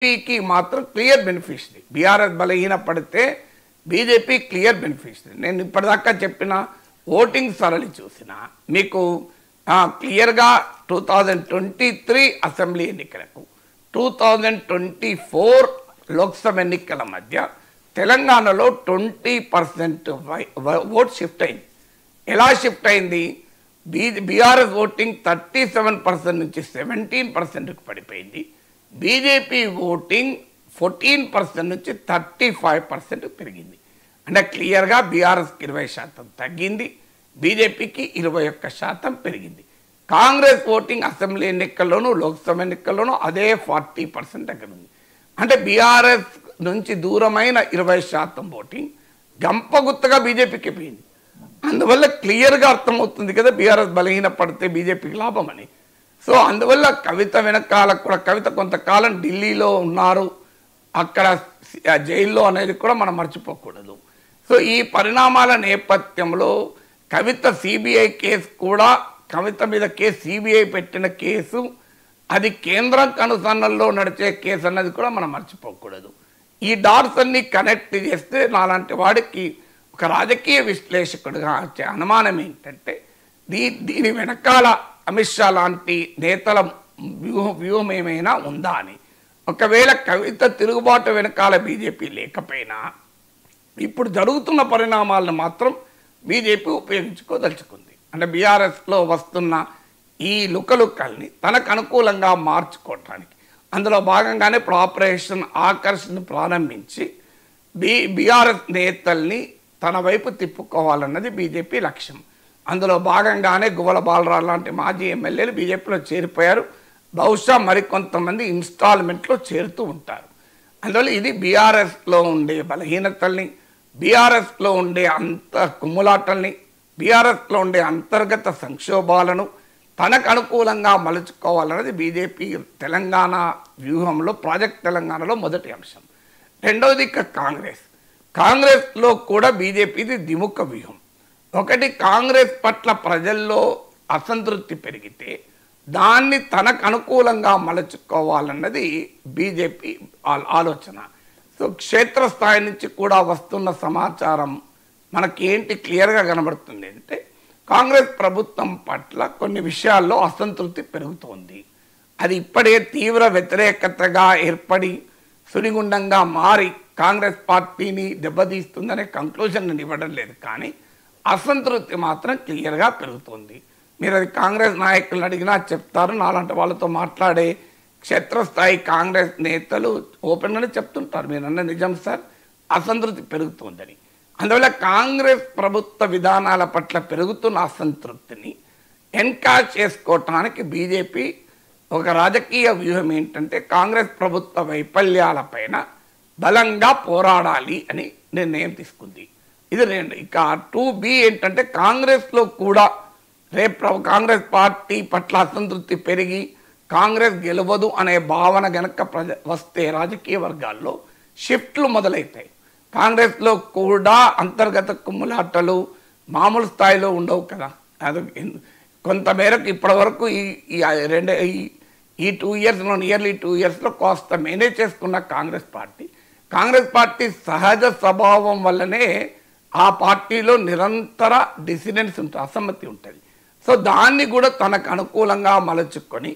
బీజేపీకి మాత్రం clear beneficiary. BRS బలహీన పడితే బీజేపీ క్లియర్ బెనిఫిషరీ. నేను ఇప్పటిదాకా చెప్పిన ఓటింగ్ సరళి చూసిన మీకు క్లియర్గా 2023 అసెంబ్లీ ఎన్నికలకు 2024 లోక్సభ ఎన్నికల మధ్య తెలంగాణలో 20% ఓట్ షిఫ్ట్ అయింది. ఎలా షిఫ్ట్ అయింది? బీఆర్ఎస్ ఓటింగ్ 37% నుంచి 17%కు పడిపోయింది. బీజేపీ ఓటింగ్ 14% నుంచి 35% పెరిగింది. అంటే క్లియర్గా బీఆర్ఎస్కి 20% తగ్గింది, బీజేపీకి 21% పెరిగింది. కాంగ్రెస్ ఓటింగ్ అసెంబ్లీ ఎన్నికల్లోనూ లోక్సభ ఎన్నికల్లోనూ అదే 40% దగ్గర ఉంది. అంటే బీఆర్ఎస్ నుంచి దూరమైన 20% ఓటింగ్ గంపగుత్తగా బీజేపీకి పోయింది. అందువల్ల క్లియర్గా అర్థమవుతుంది కదా బీఆర్ఎస్ బలహీన పడితే బీజేపీకి లాభం అని. సో అందువల్ల కవిత వెనకాల కూడా, కవిత కొంతకాలం ఢిల్లీలో ఉన్నారు, అక్కడ జైల్లో అనేది కూడా మనం మర్చిపోకూడదు. సో ఈ పరిణామాల నేపథ్యంలో కవిత సిబిఐ కేసు కూడా, కవిత మీద సిబిఐ పెట్టిన కేసు అది కేంద్రం కనుసన్నల్లో నడిచే కేసు అన్నది కూడా మనం మర్చిపోకూడదు. ఈ డాట్స్ అన్ని కనెక్ట్ చేస్తే నాలాంటి వాడికి ఒక రాజకీయ విశ్లేషకుడిగా వచ్చే అనుమానం ఏంటంటే దీని వెనకాల అమిత్ షా లాంటి నేతల వ్యూహం ఏమైనా ఉందా అని. ఒకవేళ కవిత తిరుగుబాటు వెనకాల బీజేపీ లేకపోయినా ఇప్పుడు జరుగుతున్న పరిణామాలను మాత్రం బీజేపీ ఉపయోగించుకోదలుచుకుంది. అంటే బీఆర్ఎస్లో వస్తున్న ఈ లుకలుకల్ని తనకు అనుకూలంగా మార్చుకోవటానికి అందులో భాగంగానే ఇప్పుడు ఆపరేషన్ ఆకర్షణ ప్రారంభించి బీఆర్ఎస్ నేతల్ని తన వైపు తిప్పుకోవాలన్నది బీజేపీ లక్ష్యం. అందులో భాగంగానే గువ్వల బాలరాజు లాంటి మాజీ ఎమ్మెల్యేలు బీజేపీలో చేరిపోయారు. బహుశా మరికొంతమంది ఇన్స్టాల్మెంట్లో చేరుతూ ఉంటారు. అందువల్ల ఇది బీఆర్ఎస్లో ఉండే బలహీనతల్ని, బీఆర్ఎస్లో ఉండే కుమ్ములాటల్ని, బీఆర్ఎస్లో ఉండే అంతర్గత సంక్షోభాలను తనకు అనుకూలంగా మలుచుకోవాలన్నది బీజేపీ తెలంగాణ వ్యూహంలో, ప్రాజెక్ట్ తెలంగాణలో మొదటి అంశం. రెండవది కాంగ్రెస్లో కూడా బీజేపీది ద్విముఖ వ్యూహం. ఒకటి, కాంగ్రెస్ పట్ల ప్రజల్లో అసంతృప్తి పెరిగితే దాన్ని తనకు అనుకూలంగా మలుచుకోవాలన్నది బీజేపీ ఆలోచన. సో క్షేత్రస్థాయి నుంచి కూడా వస్తున్న సమాచారం మనకి ఏంటి క్లియర్గా కనబడుతుంది అంటే కాంగ్రెస్ ప్రభుత్వం పట్ల కొన్ని విషయాల్లో అసంతృప్తి పెరుగుతోంది. అది ఇప్పుడే తీవ్ర వ్యతిరేకతగా ఏర్పడి సుడిగుండంగా మారి కాంగ్రెస్ పార్టీని దెబ్బతీస్తుందనే కంక్లూజన్ నేను ఇవ్వడం లేదు, కానీ అసంతృప్తి మాత్రం క్లియర్గా పెరుగుతుంది. మీరు అది కాంగ్రెస్ నాయకులను అడిగినా చెప్తారు. నాలాంటి వాళ్ళతో మాట్లాడే క్షేత్రస్థాయి కాంగ్రెస్ నేతలు ఓపెన్గానే చెప్తుంటారు, మీరు అన్న నిజం సార్, అసంతృప్తి పెరుగుతుందని. అందువల్ల కాంగ్రెస్ ప్రభుత్వ విధానాల పట్ల పెరుగుతున్న అసంతృప్తిని ఎన్కాష్ చేసుకోవటానికి బీజేపీ ఒక రాజకీయ వ్యూహం ఏంటంటే కాంగ్రెస్ ప్రభుత్వ వైఫల్యాలపైన బలంగా పోరాడాలి అని నిర్ణయం తీసుకుంది. ఇది రెండు. ఇక 2B ఏంటంటే కాంగ్రెస్లో కూడా రేపు కాంగ్రెస్ పార్టీ పట్ల అసంతృప్తి పెరిగి కాంగ్రెస్ గెలవదు అనే భావన గనక వస్తే రాజకీయ వర్గాల్లో షిఫ్ట్లు మొదలవుతాయి. కాంగ్రెస్లో కూడా అంతర్గత కుమ్ములాటలు మామూలు స్థాయిలో ఉండవు కదా. అది కొంతమేరకు ఇప్పటి వరకు ఈ 2 ఇయర్స్లో, నియర్లీ 2 ఇయర్స్లో కాస్త మేనేజ్ చేసుకున్న కాంగ్రెస్ పార్టీ సహజ స్వభావం వల్లనే ఆ పార్టీలో నిరంతర డిసిడెన్స్ ఉంటుంది, అసమ్మతి ఉంటుంది. సో దాన్ని కూడా తనకు అనుకూలంగా మలుచుకొని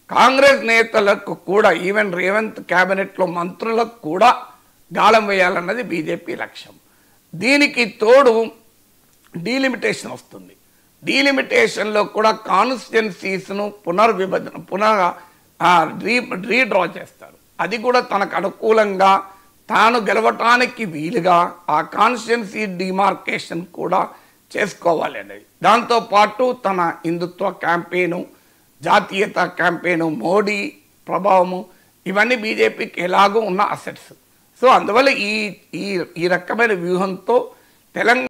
కాంగ్రెస్ నేతలకు కూడా, ఈవెన్ రేవంత్ క్యాబినెట్లో మంత్రులకు కూడా గాలం వేయాలన్నది బీజేపీ లక్ష్యం. దీనికి తోడు డీలిమిటేషన్ వస్తుంది. డీలిమిటేషన్లో కూడా కాన్స్టిట్యున్సీస్ను రీడ్రా చేస్తారు. అది కూడా తనకు అనుకూలంగా తాను గెలవటానికి వీలుగా ఆ కాన్స్టిట్యున్సీ డిమార్కేషన్ కూడా చేసుకోవాలి అనేది. దాంతోపాటు తన హిందుత్వ క్యాంపెయిను, జాతీయత క్యాంపెయిను, మోడీ ప్రభావము, ఇవన్నీ బీజేపీకి ఎలాగో ఉన్న అసెట్స్. సో అందువల్ల ఈ రకమైన వ్యూహంతో తెలంగాణ